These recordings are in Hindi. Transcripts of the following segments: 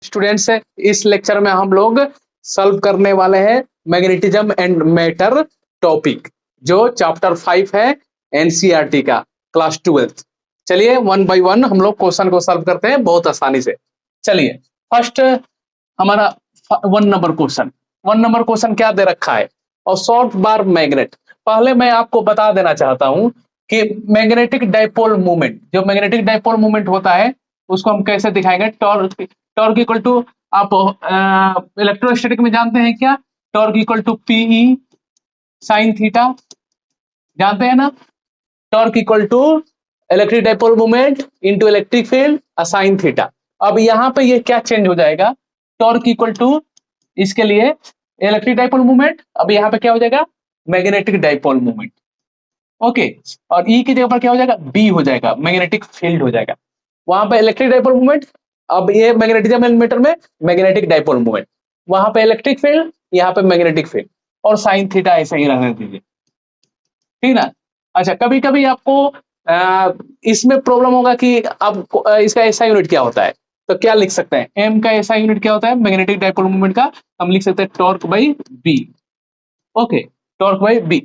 स्टूडेंट्स, इस लेक्चर में हम लोग सॉल्व करने वाले हैं मैग्नेटिज्म एंड मैटर टॉपिक, जो चैप्टर 5 है एनसीईआरटी का, क्लास 12th। चलिए वन बाय वन हम लोग क्वेश्चन को सॉल्व करते हैं बहुत आसानी से। चलिए फर्स्ट हमारा 1 नंबर क्वेश्चन क्या दे रखा है, और शॉर्ट बार मैग्नेट। पहले मैं आपको बता देना चाहता हूं कि मैग्नेटिक डाइपोल मूवमेंट, जो मैग्नेटिक डाइपोल मूवमेंट होता है उसको हम कैसे दिखाएंगे। टॉर्क इक्वल टू, आप इलेक्ट्रोस्टैटिक में जानते हैं क्या, torque equal to PE sine theta, जानते हैं ना। Torque equal to electric dipole movement into electric field sine theta. अब यहाँ पे ये क्या चेंज हो जाएगा, टॉर्क इक्वल टू इसके लिए इलेक्ट्रिक डाइपोल मूवमेंट, अब यहाँ पे क्या हो जाएगा मैग्नेटिक डाइपोल मूवमेंट। ओके, और ई की जगह पर क्या हो जाएगा, बी हो जाएगा, मैग्नेटिक फील्ड हो जाएगा। वहां पे इलेक्ट्रिक डाइपोल मूवमेंट, अब ये मैग्नेटिज्म एंड मैटर में मैग्नेटिक डाइपोल मूवमेंट, वहां पे इलेक्ट्रिक फील्ड, यहाँ पे मैग्नेटिक फील्ड, और साइन थीटा ऐसे ही रहने दीजिए, ठीक ना। अच्छा, कभी कभी आपको इसमें प्रॉब्लम होगा कि अब इसका ऐसा यूनिट क्या होता है, तो क्या लिख सकते हैं, एम का ऐसा यूनिट क्या होता है मैग्नेटिक डाइपोल मूवमेंट का, हम लिख सकते हैं torque by B. Okay, torque by B.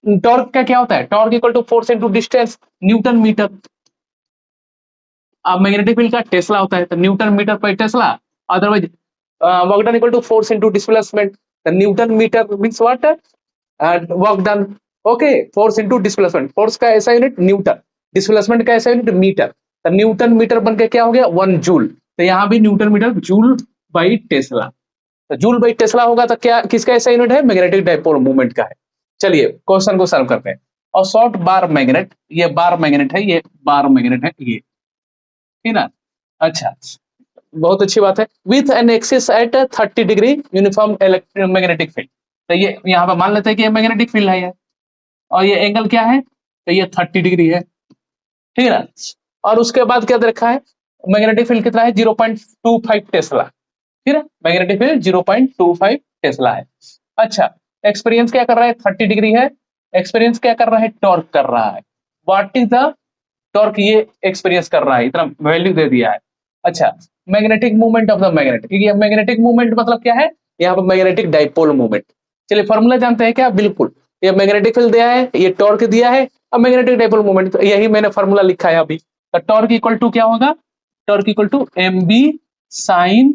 Torque का क्या होता है, torque equal to force into distance, newton metre. अब मैग्नेटिक फील्ड का टेस्ला होता है तो न्यूटन मीटर पर tesla, otherwise work done equal to force into displacement, the newton metre means what, work done. Okay, force into displacement, force का ऐसा यूनिट न्यूटन, डिस्प्लेसमेंट का ऐसा यूनिट मीटर, तो न्यूटन मीटर बनके क्या हो गया 1 जूल, तो यहाँ भी newton metre joule by tesla, तो जूल बाई टेस्ला होगा तो क्या किसका ऐसा यूनिट है, मैग्नेटिक डाइपोल मूवमेंट का है। चलिए क्वेश्चन को सॉल्व करते हैं। और शॉर्ट बार मैग्नेट, ये बार मैग्नेट है, ये बार मैग्नेट है, ये ठीक ना। अच्छा, बहुत अच्छी बात है। With an axis at 30 degree uniform magnetic field, तो ये यहाँ पे मान लेते हैं कि ये मैग्नेटिक फील्ड है ये, और ये एंगल क्या है, तो ये 30 डिग्री है, ठीक है ना। और उसके बाद क्या दे रखा है, मैग्नेटिक फील्ड कितना है 0.25 टेस्ला, ठीक है, मैग्नेटिक फील्ड 0.25 टेस्ला है। अच्छा, एक्सपीरियंस क्या कर रहा है 30 डिग्री है, एक्सपीरियंस क्या कर रहा है, टॉर्क कर रहा है। व्हाट इज द टॉर्क, ये एक्सपीरियंस कर रहा है, इतना वैल्यू दे दिया है। अच्छा, magnetic movement of the magnet, ये मैग्नेटिक मूवमेंट मतलब क्या है, यहाँ पर मैग्नेटिक डाइपोल मूवमेंट। चलिए फॉर्मूला जानते हैं क्या, बिल्कुल, ये मैग्नेटिक फील्ड दिया है, ये टॉर्क दिया है, अब मैग्नेटिक डाइपोल मूवमेंट, तो यही मैंने फॉर्मूला लिखा है अभी। तो टॉर्क इक्वल टू क्या होगा, torque equal to M B sine,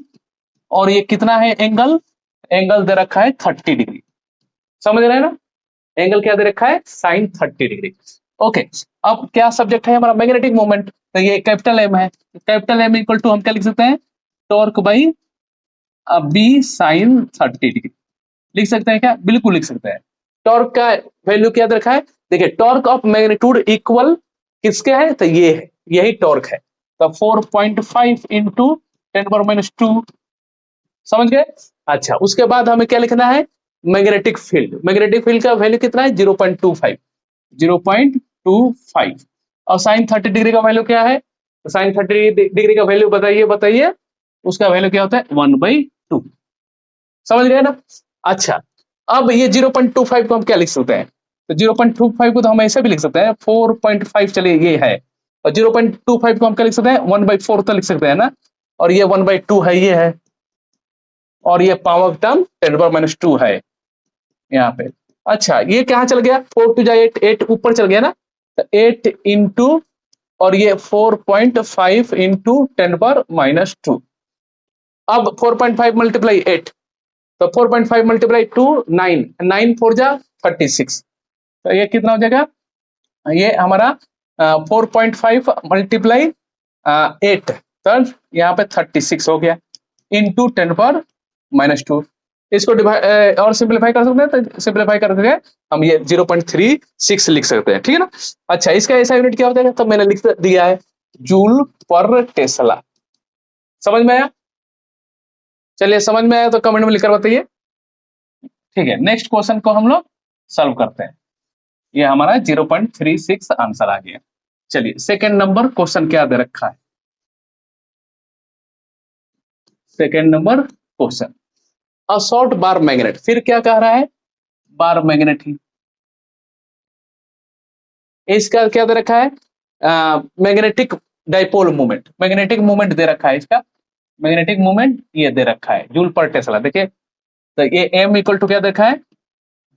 और ये कितना है एंगल, एंगल दे रखा है 30 डिग्री, समझ रहे हैं ना, एंगल क्या दे रखा है साइन 30 डिग्री। ओके, अब क्या सब्जेक्ट है हमारा मैग्नेटिक मोमेंट, तो ये कैपिटल एम है, कैपिटल एम इक्वल टू हम क्या लिख सकते हैं, torque by B sine 30 degree, लिख सकते हैं क्या, बिल्कुल लिख सकते हैं। टॉर्क का वैल्यू क्या दे रखा है, देखिए टॉर्क ऑफ मैग्नीट्यूड इक्वल किसके है, तो ये है, यही टॉर्क है, तो 4.5 इंटू 10⁻², समझ गए। अच्छा, उसके बाद हमें क्या लिखना है, मैग्नेटिक फील्ड, मैग्नेटिक फील्ड का वैल्यू कितना है 0.25, 0.25, और साइन 30 डिग्री का वैल्यू क्या है, तो साइन 30 डिग्री का वैल्यू बताइए बताइए, उसका वैल्यू क्या होता है 1/2, समझ गए ना। अच्छा, अब ये 0.25 को हम क्या लिख सकते हैं, तो 0.25 को तो हम ऐसे भी लिख सकते हैं 4.5, चलिए ये है, और 0.25 को हम क्या लिख सकते हैं 1/4 तो लिख सकते हैं ना, और ये 1/2 है, ये है, और ये पावर टर्म 10⁻² है यहाँ पे। अच्छा, ये कहाँ चल गया, 4 टू 8, 8 ऊपर चल गया ना, तो 8 इंटू, और ये 4.5 इंटू 10⁻², अब 4.5 मल्टीप्लाई 8, तो 4.5 मल्टीप्लाई 2 9, 9 4 जा 36, तो ये कितना हो जाएगा, ये हमारा 4.5 मल्टीप्लाई 8, तो यहाँ पे 36 हो गया, इंटू 10⁻²। इसको डिवाइड और सिंपलीफाई कर सकते हैं, तो सिंपलीफाई करके हम ये 0.36 लिख सकते हैं, ठीक है ना। अच्छा, इसका ऐसा यूनिट क्या हो जाएगा, तो मैंने लिख दिया है जूल पर टेस्ला, समझ में आया। चलिए समझ में आया तो कमेंट में लिखकर बताइए, ठीक है। नेक्स्ट क्वेश्चन को हम लोग सॉल्व करते हैं, ये हमारा 0.36 आंसर आ गया। चलिए सेकेंड नंबर क्वेश्चन क्या दे रखा है, second number question, a short bar magnet, फिर क्या कह रहा है, बार मैग्नेट ही, इसका क्या दे रखा है, magnetic dipole movement, magnetic movement दे रखा है इसका, मैग्नेटिक मोमेंट ये दे रखा है जूल पर टेस्ला। देखिए तो ये m इक्वल टू क्या देखा है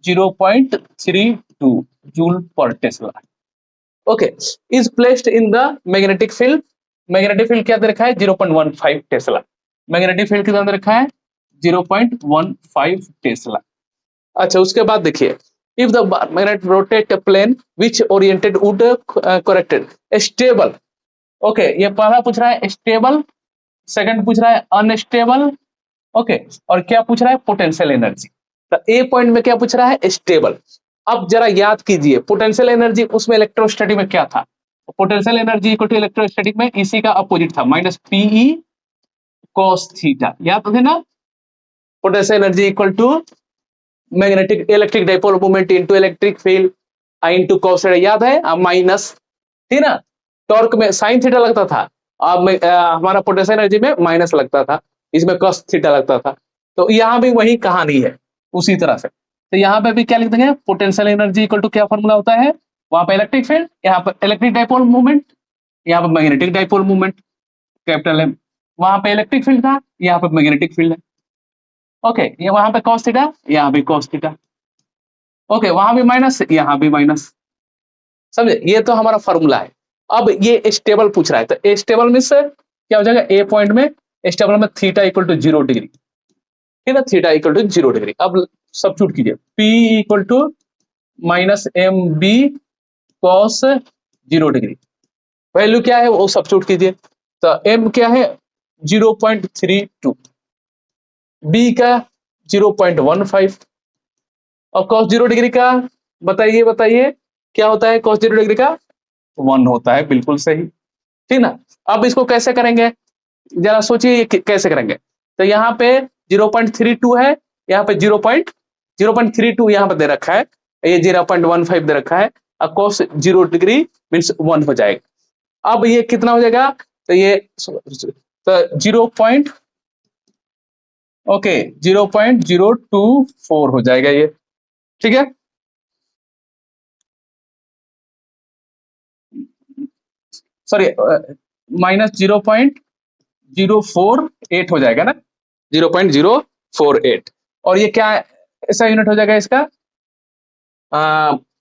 0.32 जूल पर Tesla. Okay, is placed in the magnetic field. Magnetic field क्या दे रखा है 0.15 टेस्ला। मैग्नेटिक फील्ड कितना दे रखा है 0.15 टेस्ला। अच्छा उसके बाद देखिए if the magnet rotate plane which oriented would corrected stable. Okay, ये पहला पूछ रहा है स्टेबल, सेकंड पूछ रहा है अनस्टेबल। ओके, और क्या पूछ रहा है पोटेंशियल एनर्जी। तो ए पॉइंट में क्या पूछ रहा है स्टेबल। अब जरा याद कीजिए पोटेंशियल एनर्जी उसमें इलेक्ट्रोस्टैटिक में क्या था, potential energy equal to electrostatic में इसी का अपोजिट था माइनस पीई कॉस थीटा। याद थे ना, potential energy equal to magnetic electric dipole moment into electric field into cos theta. याद है, अब माइनस थी ना, टॉर्क में साइन थीटा लगता था, अब हमारा पोटेंशियल एनर्जी में माइनस लगता था, इसमें कॉस थीटा लगता था। तो यहाँ भी वही कहानी है उसी तरह से। तो यहाँ पे भी क्या लिख देंगे पोटेंशियल एनर्जी इक्वल टू क्या फॉर्मूला होता है, वहां पे इलेक्ट्रिक फील्ड, यहाँ पर इलेक्ट्रिक डाइपोल मूवमेंट, यहाँ पर magnetic dipole movement capital M. वहां पे इलेक्ट्रिक फील्ड था, यहाँ पे मैग्नेटिक फील्ड है। ओके, ये वहां पे कॉस थीटा, यहाँ भी कॉस थीटा। ओके, वहां भी माइनस, यहाँ भी माइनस। समझे, ये तो हमारा फॉर्मूला है। अब ये स्टेबल पूछ रहा है, तो स्टेबल मीन्स क्या हो जाएगा ए पॉइंट में स्टेबल में थीटा इक्वल टू 0 डिग्री, ठीक है, थीटा इक्वल टू 0 डिग्री। अब सब्स्टिट्यूट कीजिए P equal to minus M B cos 0 degree. Value क्या है वो सब्स्टिट्यूट कीजिए। तो m क्या है 0.32, b का 0.15 और cos 0 डिग्री का बताइए बताइए क्या होता है, cos 0 डिग्री का 1 होता है, बिल्कुल सही, ठीक ना। अब इसको कैसे करेंगे जरा सोचिए, ये कैसे करेंगे। तो यहाँ पे 0.32 है, यहाँ पे 0.32 यहाँ पे दे रखा है, ये 0.15 दे रखा है, और cos 0 डिग्री मीन्स 1 हो जाएगा। अब ये कितना हो जाएगा, तो ये तो 0.024 हो जाएगा ये, ठीक है। सॉरी, माइनस 0.048 हो जाएगा ना, 0.048। और ये क्या ऐसा यूनिट हो जाएगा इसका,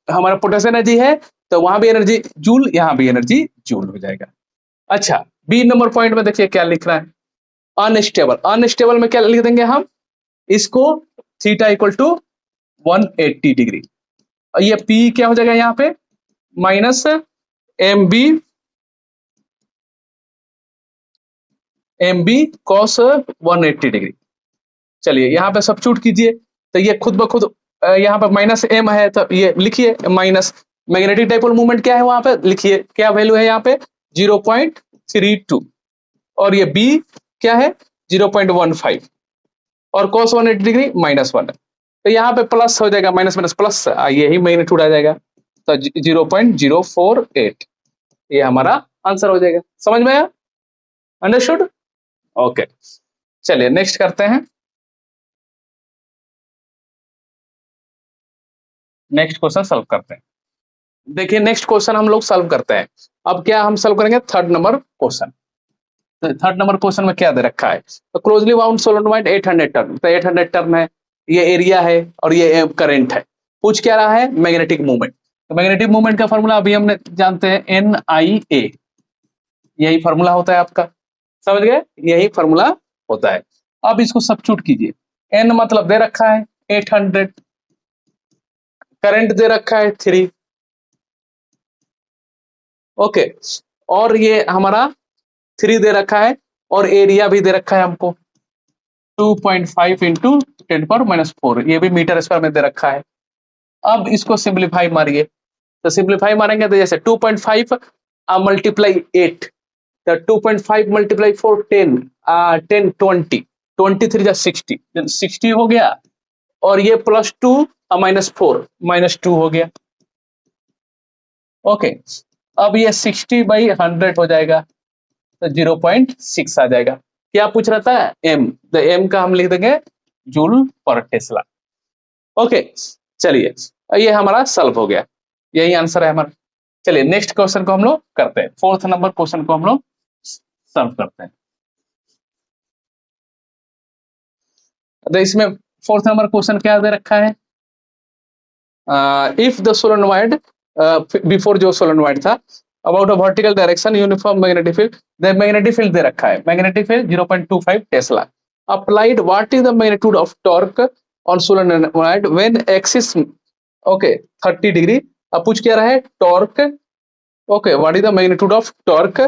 हमारा पोटेंशियल एनर्जी है तो वहां भी एनर्जी जूल, यहाँ भी एनर्जी जूल हो जाएगा। अच्छा, बी नंबर पॉइंट में देखिए क्या लिख रहा है अनस्टेबल। अनस्टेबल में क्या लिख देंगे हम इसको थीटा इक्वल टू 180 डिग्री। ये पी क्या हो जाएगा यहाँ पे minus M B cos 180 degree. चलिए यहाँ पे सब्स्टिट्यूट कीजिए, तो ये खुद ब खुद यहाँ पर माइनस एम है तो ये लिखिए माइनस मैग्नेटिक डाइपोल मूवमेंट क्या है वहां पे लिखिए, क्या वैल्यू है यहाँ पे 0.32 और ये बी क्या है 0.15 और cos 180 डिग्री -1। तो यहाँ पे प्लस हो जाएगा, माइनस माइनस प्लस, यही मैग्नीट्यूड आ जाएगा, तो 0.048 ये हमारा आंसर हो जाएगा। समझ में आया, अंडरस्टूड। ओके, चलिए नेक्स्ट करते हैं, नेक्स्ट क्वेश्चन सॉल्व करते हैं। देखिए नेक्स्ट क्वेश्चन हम लोग सॉल्व करते हैं। अब क्या हम सॉल्व करेंगे थर्ड नंबर क्वेश्चन। तो थर्ड नंबर क्वेश्चन में क्या दे रखा है, तो क्लोजली बाउंड सोलेनोइड 800 टर्न, तो 800 टर्न है, ये एरिया है और ये करंट है। पूछ क्या रहा है मैग्नेटिक मूवमेंट। तो मैग्नेटिक मूवमेंट का फॉर्मूला अभी हमने जानते हैं NIA, यही फॉर्मूला होता है आपका, समझ गए, यही फॉर्मूला होता है। अब इसको सब्स्टिट्यूट कीजिए, n मतलब दे रखा है 800, करंट दे रखा है 3, ओके, और ये हमारा 3 दे रखा है और एरिया भी दे रखा है हमको 2.5 इंटू 10⁻⁴, ये भी मीटर स्क्वायर में दे रखा है। अब इसको सिंप्लीफाई मारिए, तो सिंप्लीफाई मारेंगे तो जैसे 2.5 मल्टीप्लाई 8, तो 2.5 मल्टीप्लाई 4 10 10 20 23 60, 60 हो गया, और ये +2 -4 -2 हो गया। ओके, अब ये 60/100 हो जाएगा, तो 0.6 आ जाएगा। क्या पूछ रहा था m, तो m का हम लिख देंगे जूल पर टेस्ला। ओके, चलिए ये हमारा सॉल्व हो गया, यही आंसर है हमारा। चलिए नेक्स्ट क्वेश्चन को हम लोग करते हैं, फोर्थ नंबर क्वेश्चन को हम लोग सॉल्व करते हैं। तो इसमें फोर्थ नंबर क्वेश्चन क्या दे रखा है, इफ द सोलेनोइड बिफोर जो सोलेनोइड था about a vertical direction uniform magnetic field, the magnetic field दे रखा है, magnetic field 0.25 tesla applied, what is the magnitude of torque on solenoid when axis, okay 30 degree. अब पूछ क्या रहा है torque, okay what is the magnitude of torque,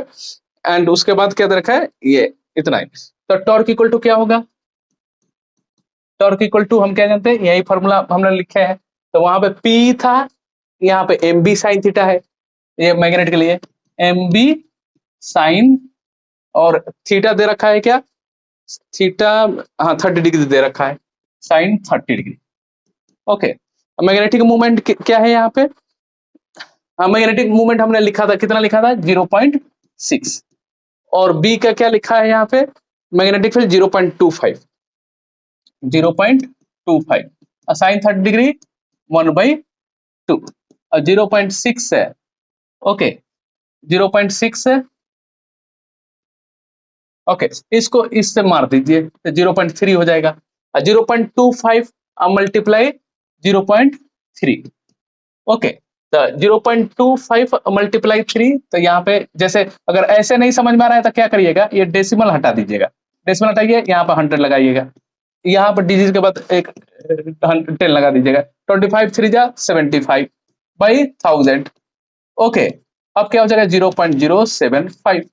and उसके बाद क्या दे रखा है ये इतना ही। तो टॉर्क इक्वल टू क्या होगा, टॉर्क इक्वल टू हम क्या जानते हैं, यही फॉर्मूला हमने लिखे है। तो वहां पे पी था, यहाँ पे एम बी साइन थीटा है, ये मैग्नेट के लिए एम बी साइन, और थीटा दे रखा है क्या, थीटा, हाँ 30 डिग्री दे रखा है, sine 30 degree. Okay magnetic movement क्या है यहाँ पे, हाँ मैग्नेटिक मूवमेंट हमने लिखा था, कितना लिखा था 0.6, और बी का क्या लिखा है यहाँ पे, मैग्नेटिक फील्ड 0.25, 0.25, साइन 30 डिग्री 1/2, और 0.6 है, ओके 0.6 है, ओके इसको इससे मार दीजिए तो 0.3 हो जाएगा, 0.25 मल्टीप्लाई 0.3, ओके तो 0.25 मल्टीप्लाई 3, तो यहाँ पे जैसे अगर ऐसे नहीं समझ में आ रहा है तो क्या करिएगा, ये डेसिमल हटा दीजिएगा, डेसिमल हटाइए, यहाँ पर 100 लगाइएगा, यहाँ पर डिजिट के बाद एक 10 लगा दीजिएगा, 25 3 जा 75/1000, ओके अब क्या हो जाएगा 0.075,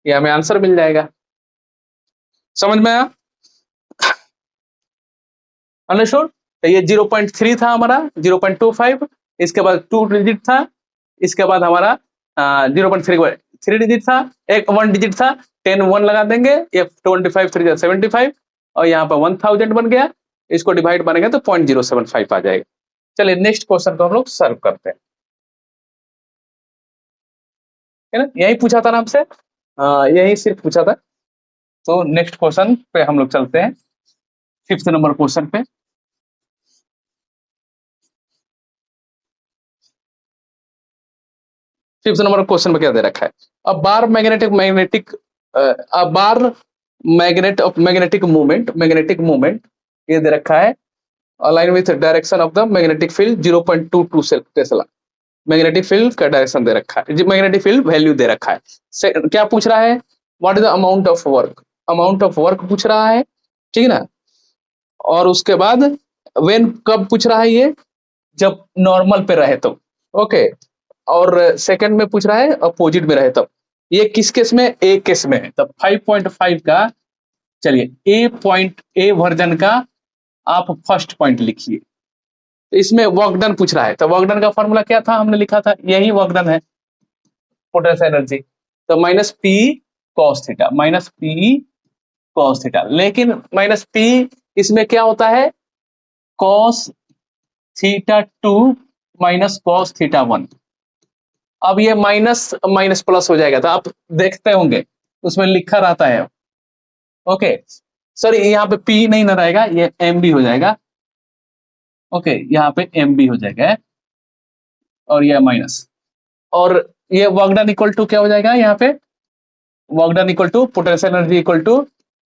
ये हमें आंसर मिल जाएगा। समझ में आया, अंडरस्टूड। तो ये 0.3 था हमारा, 0.25, इसके बाद 2 डिजिट था, इसके बाद हमारा 0.3 3 डिजिट था, एक 1 डिजिट था, 10 1 लगा देंगे, ये 25 3 75, और यहाँ पर 1000 बन गया, इसको डिवाइड बनेगा तो 0.075 आ जाएगा। चलिए नेक्स्ट क्वेश्चन को हम लोग सर्व करते हैं, है ना, यही पूछा था ना हमसे, यही सिर्फ पूछा था। तो नेक्स्ट क्वेश्चन पे हम लोग चलते हैं, 5th नंबर क्वेश्चन पे। 5th नंबर क्वेश्चन में क्या दे रखा है, अ बार मैग्नेटिक मूवमेंट ये दे रखा है, align with direction of the magnetic field 0.22 Tesla, magnetic field का डायरेक्शन दे रखा है, मैग्नेटिक फील्ड वैल्यू दे रखा है, क्या पूछ रहा है, what is the amount of work, amount of work पूछ रहा है, ठीक है ना, और उसके बाद व्हेन कब पूछ रहा है ये, जब नॉर्मल पे रहे तो, ओके, और सेकंड में पूछ रहा है अपोजिट में रहे तब, ये किस केस में, ए केस में है, तब 5.5 का, चलिए ए वर्जन का आप फर्स्ट पॉइंट लिखिए, तो इसमें वर्क डन पूछ रहा है, तो वर्क डन का फॉर्मूला क्या था, हमने लिखा था यही वर्क डन है, पोटेंशियल एनर्जी, तो minus P cos theta, minus P cos theta, लेकिन माइनस पी इसमें क्या होता है, cos theta 2 minus cos theta 1, अब ये माइनस माइनस प्लस हो जाएगा, तो आप देखते होंगे उसमें लिखा रहता है, ओके सॉरी यहाँ पे पी नहीं ना रहेगा, ये एम बी हो जाएगा, ओके यहाँ पे एम बी हो जाएगा, और ये माइनस, और ये वर्क डन इक्वल टू क्या हो जाएगा, यहाँ पे work done equal to potential energy equal to,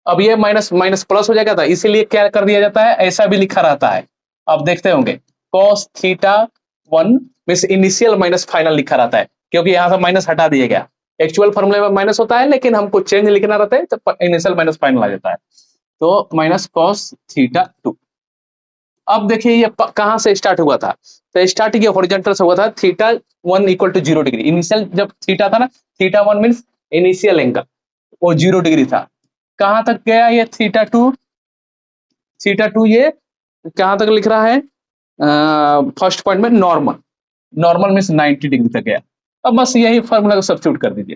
अब ये माइनस माइनस प्लस हो जाएगा था, इसीलिए क्या कर दिया जाता है, ऐसा भी लिखा रहता है, आप देखते होंगे cos theta 1 means initial minus final लिखा रहता है, क्योंकि यहाँ से माइनस हटा दिया गया, एक्चुअल फॉर्मूले में माइनस होता है, लेकिन हमको चेंज लिखना रहता है तो इनिशियल माइनस फाइनल आ जाता है, तो माइनस cos थीटा 2। अब देखिए ये कहां से स्टार्ट हुआ था, तो स्टार्ट ये हॉरिजॉन्टल से हुआ था, theta 1 equal to 0 degree, initial जब थीटा था ना, थीटा 1 मींस इनिशियल एंगल वो 0 डिग्री था, कहां तक गया ये थीटा 2, थीटा 2 ये कहां तक लिख रहा है, फर्स्ट पॉइंट में नॉर्मल, नॉर्मल मींस 90 डिग्री तक गया, अब बस यही फार्मूला को सब्स्टिट्यूट कर दीजिए,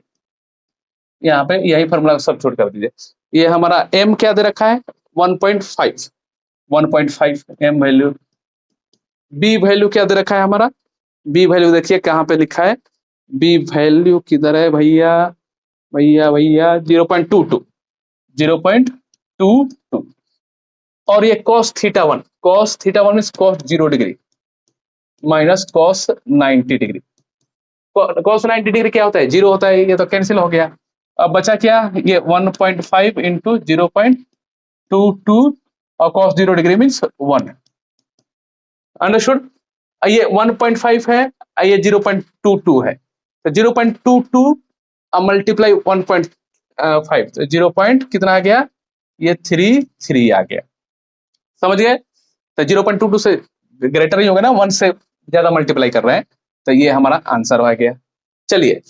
यहाँ पे यही फार्मूला को सब्स्टिट्यूट कर दीजिए, ये हमारा m क्या दे रखा है 1.5, 1.5 m वैल्यू, b वैल्यू क्या दे रखा है हमारा, b वैल्यू देखिए कहाँ पे लिखा है, b वैल्यू किधर है भैया, भैया भैया 0.22, 0.22, और ये cos theta 1, cos theta 1 means cos 0 degree minus cos 90 degree, cos 90 degree क्या होता है, 0 होता है, ये तो कैंसिल हो गया, अब बचा क्या, ये 1.5 इंटू 0.22 और cos 0 डिग्री मीन्स 1। अंडरस्टूड। ये 1.5 है, ये 0.22 है, तो 0.22 मल्टीप्लाई 1.5, तो 0 पॉइंट कितना आ गया, ये 3 आ गया। समझ गए? तो 0.22 से ग्रेटर ही होगा ना, 1 से ज्यादा मल्टीप्लाई कर रहे हैं, तो ये हमारा आंसर आ गया। चलिए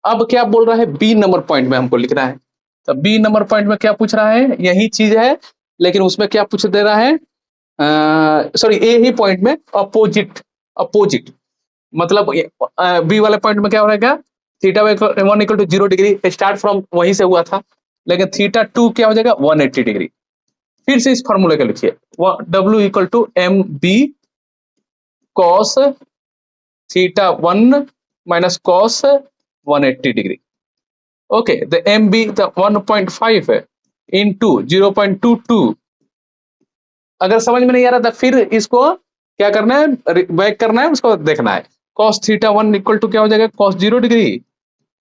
अब क्या बोल रहा है, बी नंबर पॉइंट में हमको लिखना है। तो बी नंबर पॉइंट में क्या पूछ रहा है, यही चीज है, लेकिन उसमें क्या पूछ दे रहा है, सॉरी ए ही पॉइंट में अपोजिट, अपोजिट मतलब बी वाले पॉइंट में क्या हो रहेगा, theta 1 equal to 0 degree, start from वहीं से हुआ था, लेकिन थीटा 2 क्या हो जाएगा 180 डिग्री। फिर से इस फॉर्मूले का लिखिए, W equal to M B cos theta 1 minus cos 180 degree. Okay, the M B the 1.5 into 0.22। अगर समझ में नहीं आ रहा था फिर इसको क्या करना है, बैक करना है, उसको देखना है। cos थीटा 1 इक्वल टू क्या हो जाएगा, cos 0 डिग्री,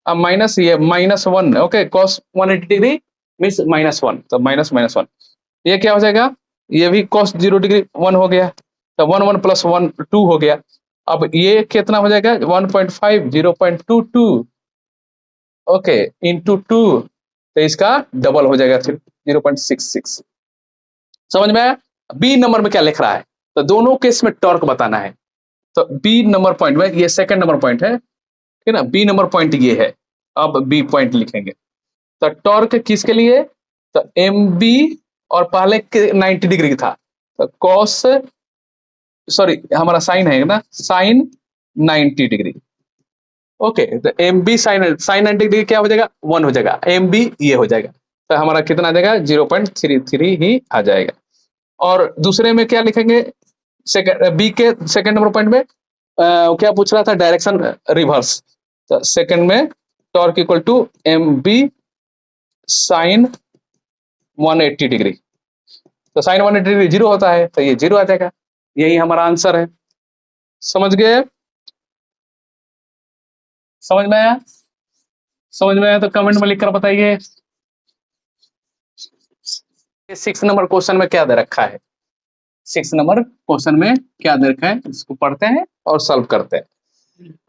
अब माइनस ये -1, ओके, cos 180 डिग्री मीन्स -1, तो -1, ये क्या हो जाएगा, ये भी cos 0 डिग्री 1 हो गया, तो 1 1 प्लस 1 2 हो गया। अब ये कितना हो जाएगा 1.5 0.22, ओके, इंटू 2, तो इसका डबल हो जाएगा फिर 0.66। समझ में आया? बी नंबर में क्या लिख रहा है, तो दोनों केस में टॉर्क बताना है। तो बी नंबर पॉइंट में ये सेकंड नंबर पॉइंट है, ठीक है ना, बी नंबर पॉइंट ये है। अब बी पॉइंट लिखेंगे, तो टॉर्क किसके लिए, तो एम बी, और पहले 90 डिग्री की था, तो कॉस, सॉरी हमारा साइन है ना, साइन 90 डिग्री, ओके, तो एम बी साइन 90 डिग्री क्या हो जाएगा 1 हो जाएगा, एम बी ये हो जाएगा, तो हमारा कितना आ जाएगा 0.33 ही आ जाएगा। और दूसरे में क्या लिखेंगे, सेकंड बी के सेकंड नंबर पॉइंट में क्या पूछ रहा था, डायरेक्शन रिवर्स, तो सेकंड में torque equal to M B sine 180 degree, तो साइन 180 डिग्री 0 होता है, तो ये 0 आ जाएगा, यही हमारा आंसर है। समझ गए? समझ में आया? समझ में आया तो कमेंट में लिखकर बताइए। 6 नंबर क्वेश्चन में क्या दे रखा है, 6 नंबर क्वेश्चन में क्या दे रखा है, इसको पढ़ते हैं और सॉल्व करते हैं।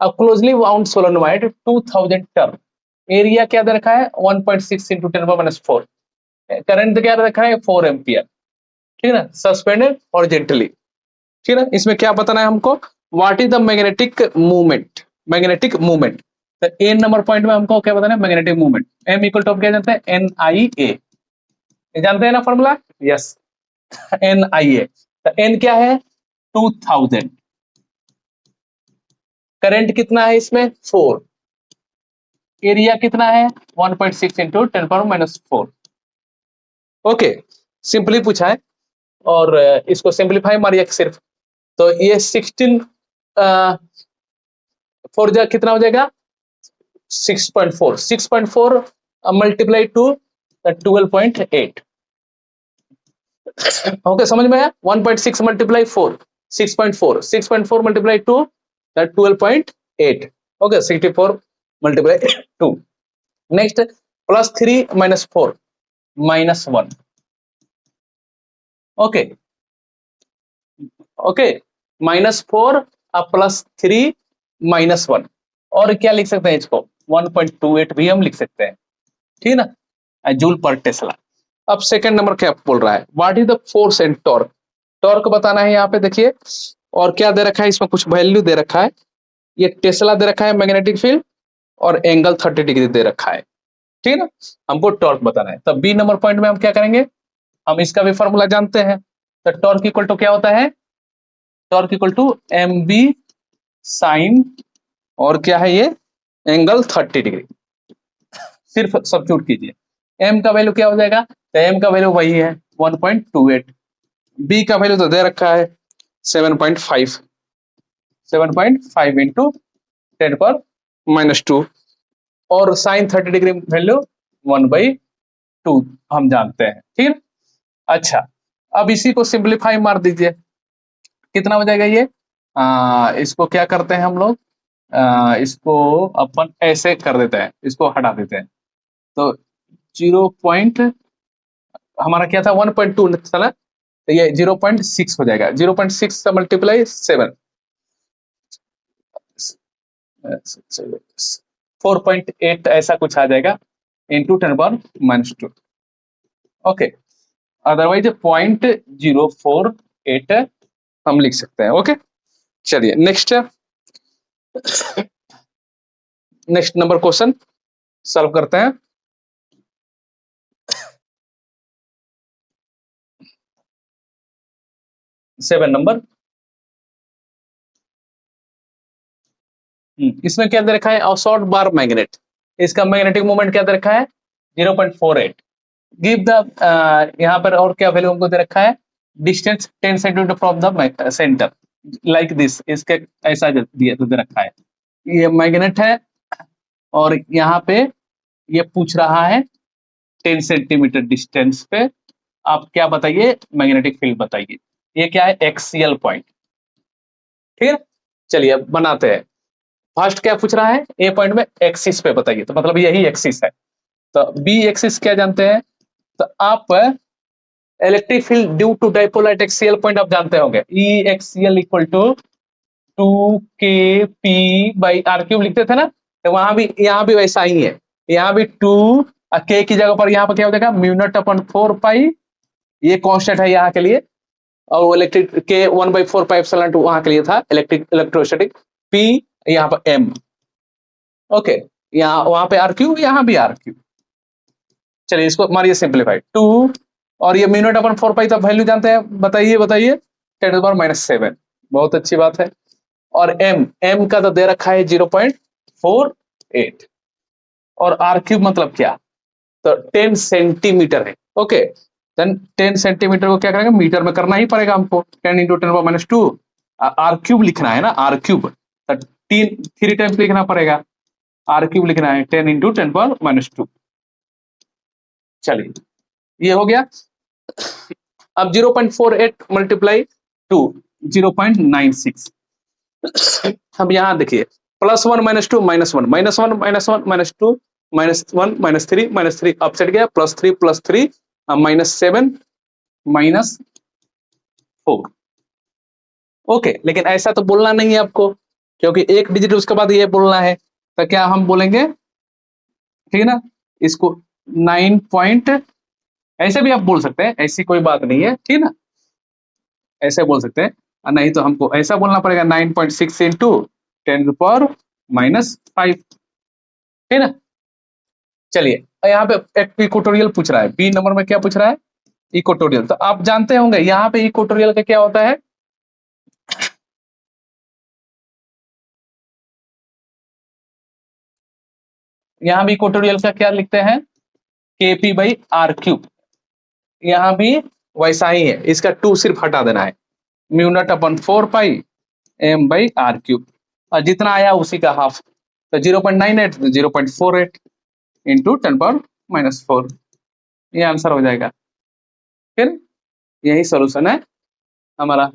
अब closely wound solenoid 2000 turn, area क्या दे रखा है 1.6 इंटू 10⁻⁴, करंट क्या दे रखा है 4 एम्पियर, ठीक है ना, सस्पेंडेड हॉरिजॉन्टली, ठीक है ना। इसमें क्या बताना है हमको, what is the magnetic movement, magnetic movement, तो ए नंबर पॉइंट में हमको क्या बताना है, magnetic movement, M equal to क्या जानते हैं एन आई ए, जानते हैं ना formula, yes, N I A, तो एन क्या है 2000, करंट कितना है इसमें 4, एरिया कितना है 1.6 इंटू 10⁻⁴, ओके, सिंपली पूछा है, और इसको सिंपलीफाई मारिए सिर्फ, तो ये 16 4 जा कितना हो जाएगा 6.4, 6.4 मल्टीप्लाई टू 12.8, ओके, समझ में आया, 1.6 multiply 4 6.4, 6.4 multiply two 12.8, okay, 64 multiply 2, next +3 - 4 -1, okay, okay, -4 +3 -1, और क्या लिख सकते हैं इसको 1.28 भी हम लिख सकते हैं, ठीक है ना, जूल पर टेस्ला। अब सेकंड नंबर क्या बोल रहा है, what is the force and torque, torque बताना है यहाँ पे देखिए, और क्या दे रखा है इसमें कुछ वैल्यू दे रखा है, ये टेस्ला दे रखा है मैग्नेटिक फील्ड, और एंगल 30 डिग्री दे रखा है, ठीक है ना, हमको टॉर्क बताना है। तब बी नंबर पॉइंट में हम क्या करेंगे, हम इसका भी फॉर्मूला जानते हैं, तो टॉर्क इक्वल टू क्या होता है, torque equal to M B sine, और क्या है ये एंगल 30 डिग्री, सिर्फ सब्स्टिट्यूट कीजिए, एम का वैल्यू क्या हो जाएगा, तो एम का वैल्यू वही है 1.28, बी का वैल्यू तो दे रखा है 7.5, 7.5 इंटू 10⁻⁻², और साइन 30 डिग्री वैल्यू 1/2 हम जानते हैं, ठीक है। अच्छा, अब इसी को सिंपलीफाई मार दीजिए, कितना हो जाएगा ये, इसको क्या करते हैं हम लोग, इसको अपन ऐसे कर देते हैं, इसको हटा देते हैं, तो 0 पॉइंट हमारा क्या था 1.2 था ना, तो ये 0.6 हो जाएगा, 0.6 से मल्टीप्लाई 7, 4.8 ऐसा कुछ आ जाएगा इंटू 10⁻²। ओके, अदरवाइज 0.048 हम लिख सकते हैं। ओके, चलिए नेक्स्ट नंबर क्वेश्चन सॉल्व करते हैं। सेवन नंबर, इसमें क्या दे रखा है, शॉर्ट बार मैग्नेट, इसका मैग्नेटिक मोमेंट क्या दे रखा है 0.48। गिव द, यहाँ पर और क्या वैल्यू हमको दे रखा है, distance 10 centimetre from the centre, like this, इसके ऐसा दे रखा है। ये मैग्नेट है और यहाँ पे ये पूछ रहा है 10 सेंटीमीटर डिस्टेंस पे आप क्या बताइए, मैग्नेटिक फील्ड बताइए। ये क्या है, एक्सियल पॉइंट। ठीक है, चलिए अब बनाते हैं। फर्स्ट क्या पूछ रहा है, ए पॉइंट में एक्सिस पे बताइए, तो मतलब यही एक्सिस है। तो बी एक्सिस क्या जानते हैं, तो आप electric field due to dipole at axial point आप जानते होंगे, ई एक्सियल इक्वल टू 2kp/r³ लिखते थे ना, तो वहां भी यहाँ भी वैसा ही है, यहाँ भी 2 के की जगह पर यहाँ पर क्या हो जाएगा μ0/4π, ये कांस्टेंट है यहाँ के लिए, और वो इलेक्ट्रिक के 1/4πε2 वहां के लिए था, इलेक्ट्रोस्टैटिक p यहाँ पर m। ओके, यहाँ वहां पे r³, यहाँ भी r³। चलिए इसको मारिए सिंप्लीफाइड, 2 और ये μ0/4π तो वैल्यू जानते हैं, बताइए 10⁻⁷। बहुत अच्छी बात है। और m का तो दे रखा है 0.48, और r³ मतलब क्या, तो 10 सेंटीमीटर है। ओके, देन 10 सेंटीमीटर को क्या करेंगे, मीटर में करना ही पड़ेगा हमको, 10 × 10⁻², r³ लिखना है ना, r³, तो 3 टाइम्स लिखना पड़ेगा, r³ लिखना है 10 × 10⁻²। चलिए ये हो गया। अब 0.48 मल्टीप्लाई 2, 0.96। अब यहाँ देखिए, +1 - 2 -1 -1 -1 -1 -2 -1 -3 -3 अपसेट गया, +3 +3 -7 -4। ओके, लेकिन ऐसा तो बोलना नहीं है आपको, क्योंकि एक डिजिट उसके बाद ये बोलना है, तो क्या हम बोलेंगे, ठीक है ना, इसको 9 पॉइंट, ऐसे भी आप बोल सकते हैं, ऐसी कोई बात नहीं है, ठीक है ना, ऐसे बोल सकते हैं, और नहीं तो हमको ऐसा बोलना पड़ेगा 9.6 × 10⁻⁵, ठीक है ना। चलिए यहाँ पे एक इक्वेटोरियल पूछ रहा है, बी नंबर में क्या पूछ रहा है, इक्वेटोरियल। तो आप जानते होंगे यहाँ पे इक्वेटोरियल का क्या होता है, यहाँ भी इक्वेटोरियल का क्या लिखते हैं, kp/r³। यहाँ भी वैसा ही है, इसका 2 सिर्फ हटा देना है, μ0/4π m/r³, और जितना आया उसी का हाफ, तो 0.98 तो 0.48 × 10⁻⁴, ये आंसर हो जाएगा। फिर यही सोल्यूशन है हमारा।